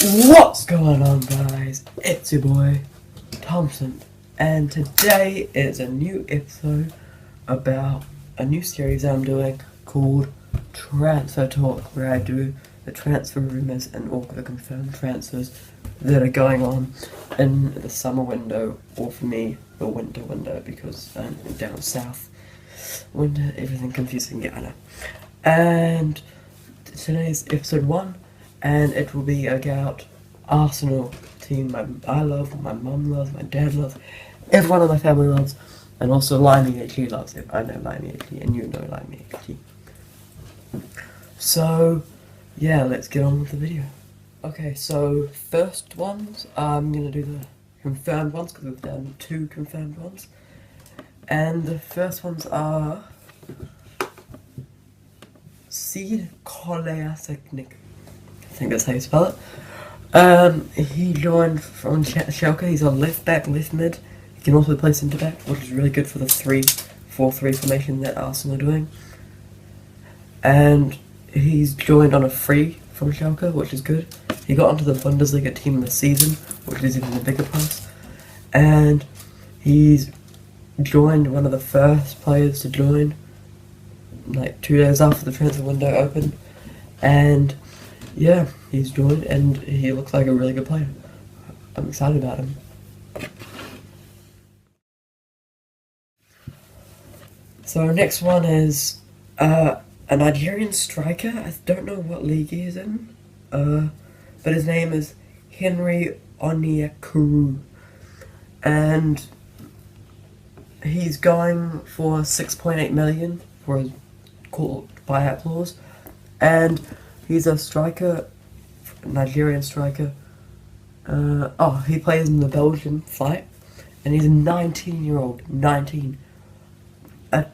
What's going on, guys? It's your boy Thompson, and today is a new episode about a new series I'm doing called Transfer Talk, where I do the transfer rumors and all the confirmed transfers that are going on in the summer window, or for me, the winter window, because I'm down south. Winter, everything confusing, yeah, I know. And today's episode 1, and it will be about Arsenal team I love, my mum loves, my dad loves, everyone in my family loves, and also Limey HG loves it. I know Limey HG, and you know Limey HG. So, yeah, let's get on with the video. Okay, so first ones, I'm going to do the confirmed ones, because we've done 2 confirmed ones. And the first ones are Seed Kolasinac. I think that's how you spell it. He joined from Schalke. He's on left back, left mid. He can also play centre back, which is really good for the 3-4-3 formation that Arsenal are doing. And he's joined on a free from Schalke, which is good. He got onto the Bundesliga team this season, which is even a bigger plus. And he's joined one of the first players to join, like 2 days after the transfer window opened. And yeah, he's joined and he looks like a really good player. I'm excited about him. So next one is a Nigerian striker. I don't know what league he is in, but his name is Henry Onyekuru, and he's going for 6.8 million for his buyout clause, and he's a striker, Nigerian striker. He plays in the Belgian flight, and he's a 19-year-old, 19. A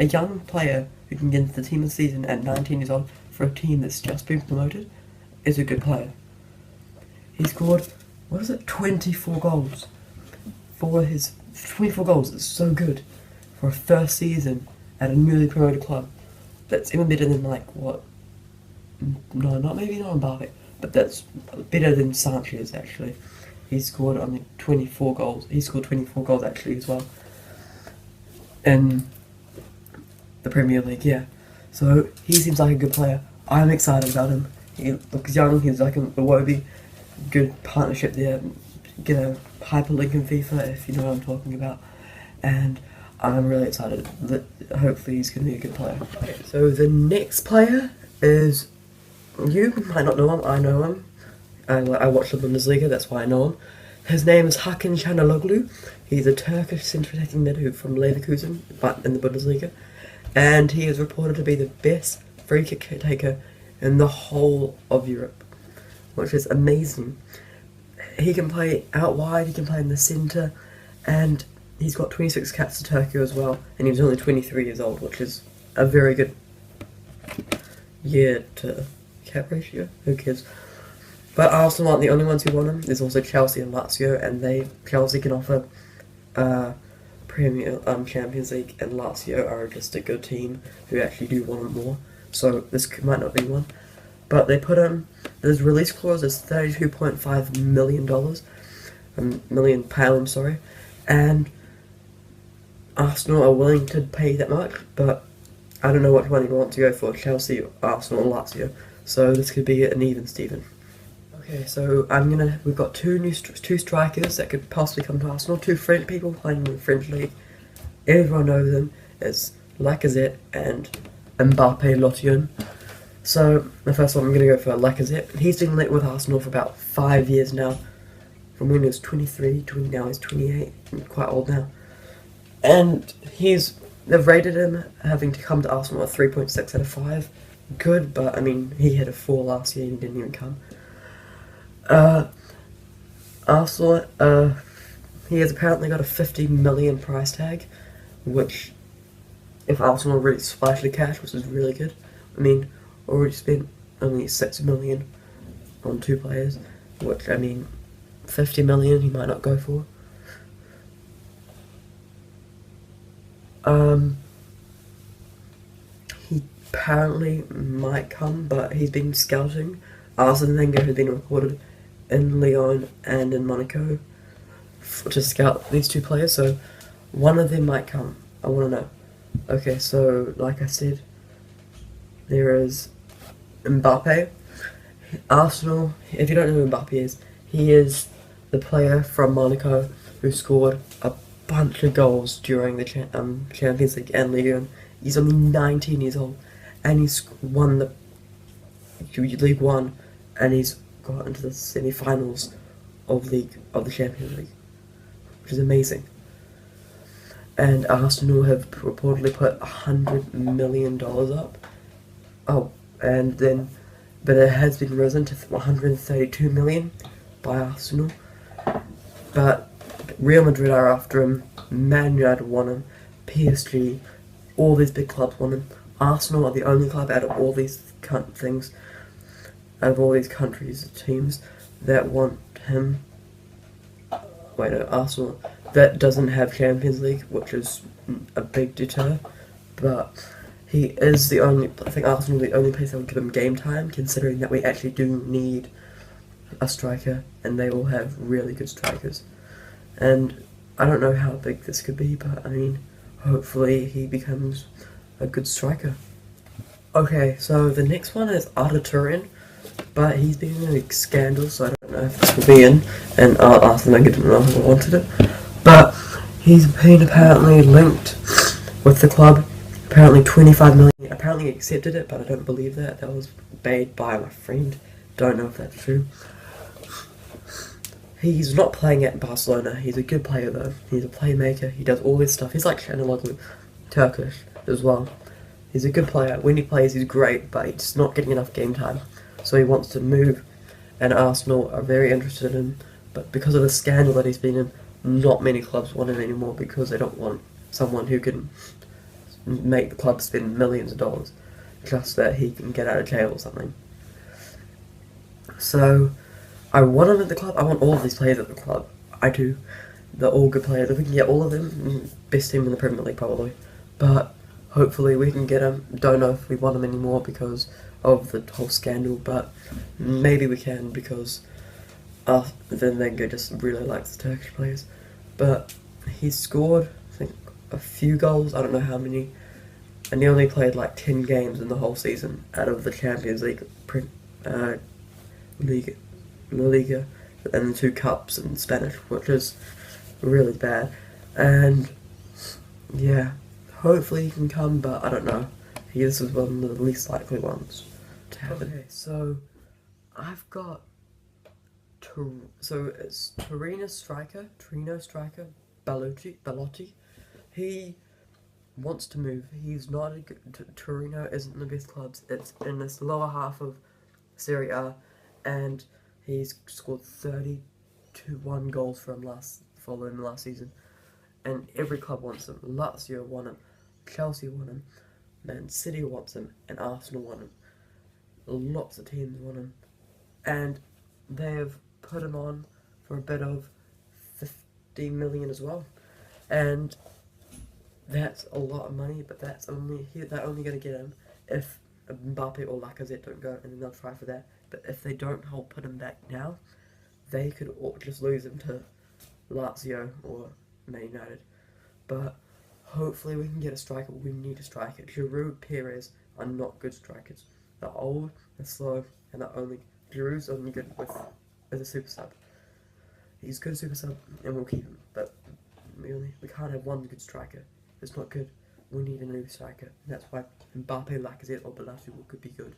young player who can get into the team of the season at 19 years old for a team that's just been promoted is a good player. He scored, 24 goals. For his 24 goals, it's so good for a first season at a newly promoted club. That's even better than not Mbappe, but that's better than Sanchez actually. He scored only 24 goals. He scored 24 goals actually as well in the Premier League, yeah. So he seems like a good player. I'm excited about him. He looks young. He's like a Iwobi. Good partnership there. Get a hyperlink in FIFA if you know what I'm talking about. And I'm really excited that hopefully he's going to be a good player. Okay, so the next player is, you might not know him, I know him. I watch the Bundesliga, that's why I know him. His name is Hakan Çalhanoğlu. He's a Turkish centre-attacking mid from Leverkusen, but in the Bundesliga. And he is reported to be the best free kick taker in the whole of Europe, which is amazing. He can play out wide, he can play in the centre, and he's got 26 caps to Turkey as well, and he was only 23 years old, which is a very good year to cap ratio. Who cares? But Arsenal aren't the only ones who want him. There's also Chelsea and Lazio, and Chelsea can offer Premier Champions League, and Lazio are just a good team who actually do want him more. So this might not be one. But they put him, his release clause is $32.5 million, £1 million, sorry, and Arsenal are willing to pay that much, but I don't know which one you want to go for, Chelsea, Arsenal, or Lazio. So this could be an even Steven. Okay, so we've got two strikers that could possibly come to Arsenal, 2 French people playing in the French league. Everyone knows them. It's Lacazette and Mbappe Lotien. So the first one I'm going to go for Lacazette. He's been linked with Arsenal for about 5 years now. From when he was 23 to now he's 28, quite old now. And they've rated him having to come to Arsenal at 3.6 out of 5. Good, but I mean, he had a 4 last year and he didn't even come. Arsenal, he has apparently got a 50 million price tag, which, if Arsenal really splash the cash, which is really good. I mean, already spent only 6 million on 2 players, which, I mean, 50 million he might not go for. He apparently might come, but he's been scouting Arsene Wenger had been reported in Lyon and in Monaco to scout these two players, so one of them might come. I want to know. Okay, so like I said, there is Mbappe. Arsenal, if you don't know who Mbappe is, he is the player from Monaco who scored a bunch of goals during the Champions League and Ligue 1. He's only 19 years old, and he's won the League 1, and he's got into the semi-finals of the Champions League, which is amazing. And Arsenal have reportedly put $100 million up. Oh, and then, but it has been risen to 132 million by Arsenal. But Real Madrid are after him. Man United want him. PSG, all these big clubs want him. Arsenal are the only club out of all these things, out of all these countries, teams that want him. Wait, no, Arsenal that doesn't have Champions League, which is a big deter, but he is the only. I think Arsenal are the only place that will give him game time, considering that we actually do need a striker, and they will have really good strikers. And I don't know how big this could be, but I mean, hopefully he becomes a good striker. Okay, so the next one is Arda Turan, but he's been in a scandal, so I don't know if this will be in, and Arsene Wenger didn't know who wanted it. But he's been apparently linked with the club. Apparently 25 million. Apparently he accepted it, but I don't believe that. That was made by my friend. Don't know if that's true. He's not playing at Barcelona. He's a good player though. He's a playmaker. He does all this stuff. He's like Çalhanoğlu, Turkish as well. He's a good player. When he plays, he's great, but he's not getting enough game time. So he wants to move, and Arsenal are very interested in him. But because of the scandal that he's been in, not many clubs want him anymore because they don't want someone who can make the club spend millions of dollars just that he can get out of jail or something. So I want him at the club. I want all of these players at the club. I do. They're all good players. If we can get all of them, best team in the Premier League probably. But hopefully we can get him. Don't know if we want him anymore because of the whole scandal, but maybe we can because then Wenger just really likes the Turkish players. But he's scored, I think, a few goals. I don't know how many. And he only played like 10 games in the whole season out of the Champions League, League, La Liga, and the 2 cups in Spanish, which is really bad. And yeah, hopefully he can come, but I don't know. This is one of the least likely ones to happen. Okay, so I've got it's Torino striker Belotti. He wants to move. He's not a good. Torino isn't the best clubs. It's in this lower half of Serie A, and he's scored 31 goals from last season, and every club wants him. Lazio want him, Chelsea want him, Man City wants him, and Arsenal want him. Lots of teams want him, and they have put him on for a bid of 50 million as well, and that's a lot of money. But they're only going to get him if Mbappe or Lacazette don't go, and then they'll try for that. But if they don't put him back now, they could just lose him to Lazio or Man United. But hopefully we can get a striker. We need a striker. Giroud, Perez are not good strikers. They're old, they're slow, and Giroud's only good as a super sub. He's good super sub, and we'll keep him. But we can't have one good striker. It's not good. We need a new striker. And that's why Mbappe, Lacazette, or Belotti could be good.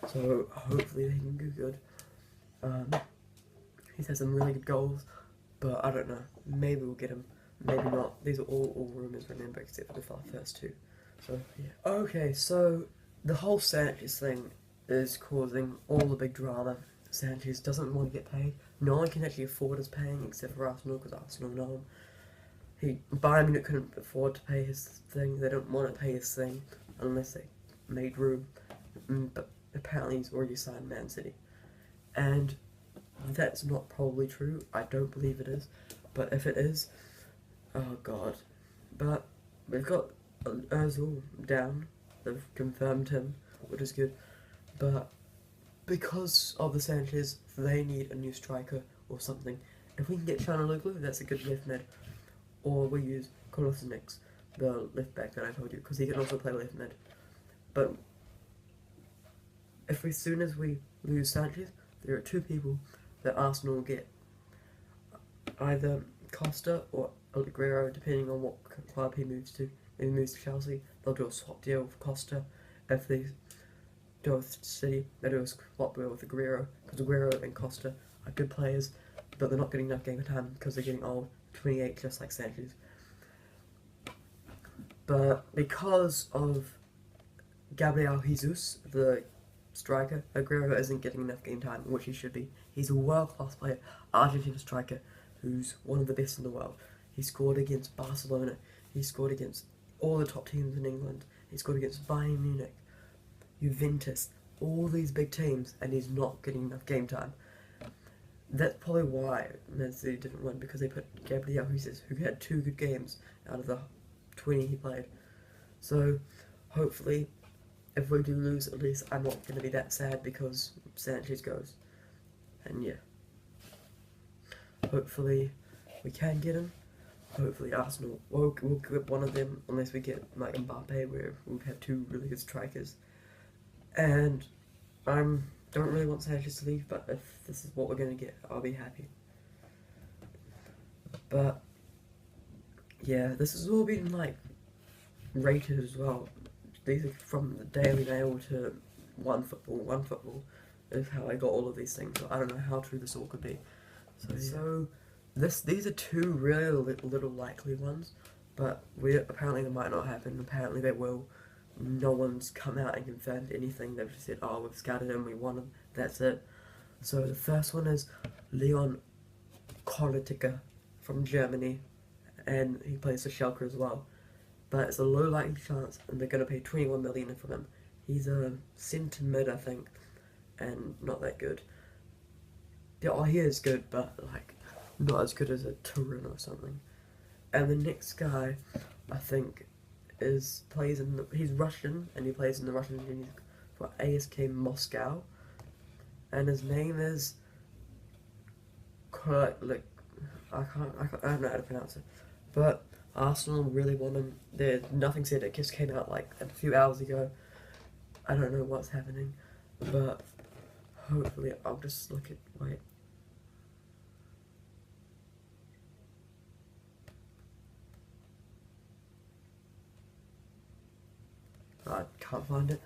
So hopefully they can do good. He's had some really good goals, but I don't know. Maybe we'll get him. Maybe not. These are all rumours, remember, except for the first 2. So yeah. Okay, so the whole Sanchez thing is causing all the big drama. Sanchez doesn't want to get paid. No one can actually afford his paying except for Arsenal, because Arsenal know him. Bayern Munich couldn't afford to pay his thing. They don't want to pay his thing unless they made room. But apparently he's already signed Man City. And that's not probably true. I don't believe it is. But if it is, oh god. But we've got Ozil down. They've confirmed him, which is good. But because of the Sanchez, they need a new striker or something. If we can get Çalhanoğlu, that's a good left mid. Or we use Kolasinac, the left back that I told you, because he can also play left mid. But as soon as we lose Sanchez, there are two people that Arsenal will get. Either Costa or Aguero, depending on what club he moves to. If he moves to Chelsea, they'll do a swap deal with Costa. If they do with City, they do a swap deal with Aguero, because Aguero and Costa are good players, but they're not getting enough game time because they're getting old, 28, just like Sanchez. But because of Gabriel Jesus, the striker, Aguero isn't getting enough game time, which he should be. He's a world-class player, Argentina striker, who's one of the best in the world. He scored against Barcelona, he scored against all the top teams in England, he scored against Bayern Munich, Juventus, all these big teams, and he's not getting enough game time. That's probably why Man City didn't win, because they put Gabriel Jesus, who had 2 good games out of the 20 he played. So, hopefully, if we do lose, at least I'm not going to be that sad because Sanchez goes. And yeah. Hopefully, we can get him. Hopefully, Arsenal we'll get one of them, unless we get like Mbappe, where we'll have 2 really good strikers. And don't really want Sanchez to leave, but if this is what we're going to get, I'll be happy. But yeah, this has all been like rated as well. These are from the Daily Mail to OneFootball is how I got all of these things. So I don't know how true this all could be. So these are 2 really little likely ones, but apparently they might not happen. Apparently they will. No one's come out and confirmed anything. They've just said, oh, we've scouted him, we want him, that's it. So the first one is Leon Goretzka from Germany, and he plays for Schalke as well. But it's a low likely chance, and they're going to pay 21 million for him. He's a centre mid, I think, and not that good. Yeah, he is good, but like not as good as a Turin or something. And the next guy, I think, he's Russian, and he plays in the Russian League for ASK Moscow, and his name is I don't know how to pronounce it, but Arsenal really want him. There's nothing said. It just came out like a few hours ago. I don't know what's happening, but hopefully I'll just look at wait. I can't find it,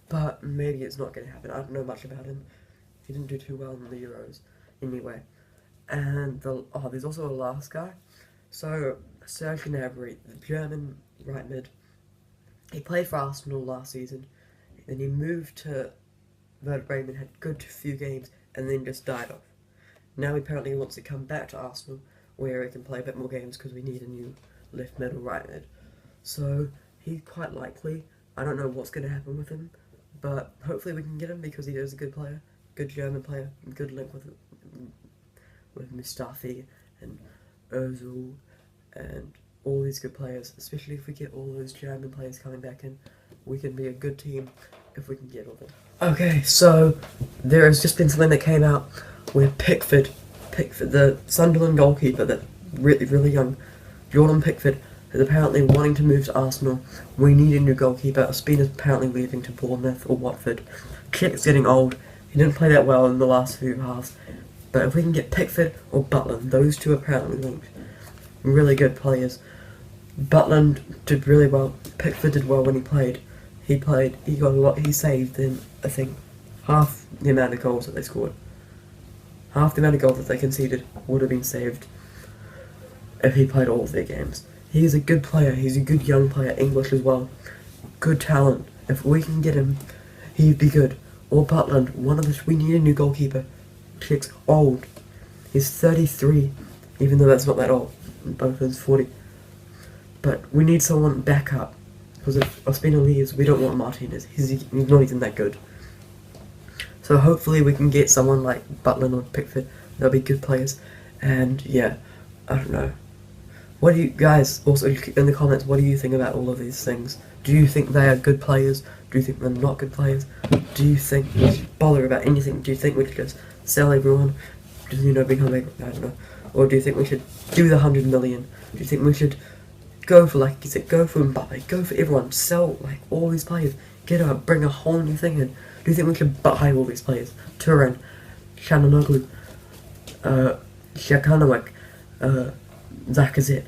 but maybe it's not going to happen. I don't know much about him. He didn't do too well in the Euros, anyway. And there's also a last guy. So Serge Gnabry, the German right mid, he played for Arsenal last season. Then he moved to Werder Bremen, had a good few games, and then just died off. Now he apparently wants to come back to Arsenal, where he can play a bit more games because we need a new left mid or right mid. So he's quite likely. I don't know what's going to happen with him, but hopefully we can get him because he is a good player, good German player, good link with Mustafi and Ozil and all these good players. Especially if we get all those German players coming back in, we can be a good team if we can get all them. Okay, so there has just been something that came out where Pickford, the Sunderland goalkeeper, that really young, Jordan Pickford, is apparently wanting to move to Arsenal. We need a new goalkeeper. Ospina's apparently leaving to Bournemouth or Watford. Cech's getting old. He didn't play that well in the last few halves. But if we can get Pickford or Butland, those 2 apparently linked. Really good players. Butland did really well. Pickford did well when he played. He got a lot. He saved them, I think, half the amount of goals that they scored. Half the amount of goals that they conceded would have been saved if he played all of their games. He's a good player. He's a good young player, English as well. Good talent. If we can get him, he'd be good. Or Butland, we need a new goalkeeper. Cech's old. He's 33, even though that's not that old. Both of them's 40. But we need someone back up. Because if Ospina leaves, we don't want Martinez. He's not even that good. So hopefully we can get someone like Butland or Pickford. They'll be good players. And yeah, I don't know. What do you guys, also in the comments, what do you think about all of these things? Do you think they are good players? Do you think they're not good players? Do you think we should bother about anything? Do you think we should just sell everyone? Do you know, become a, I don't know. Or do you think we should do the 100 million? Do you think we should go for, like you said, go for Mbappe, go for everyone, sell like all these players, bring a whole new thing in? Do you think we should buy all these players? Turan, Shananoglu, Shakanowicz, Lacazette,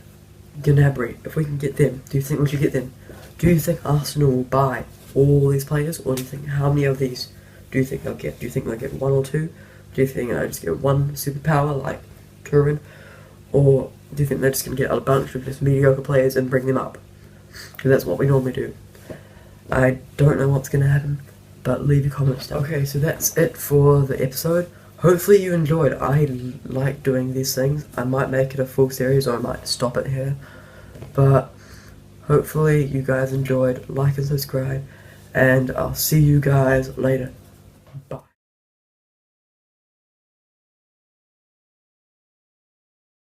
Gnabry, if we can get them, do you think we should get them? Do you think Arsenal will buy all these players, or do you think, how many of these do you think they'll get? Do you think they'll get one or two? Do you think they'll just get one superpower like Turin? Or do you think they're just going to get a bunch of just mediocre players and bring them up? Because that's what we normally do. I don't know what's going to happen, but leave your comments down. Okay, so that's it for the episode. Hopefully you enjoyed. I like doing these things. I might make it a full series, or I might stop it here. But hopefully you guys enjoyed. Like and subscribe, and I'll see you guys later. Bye.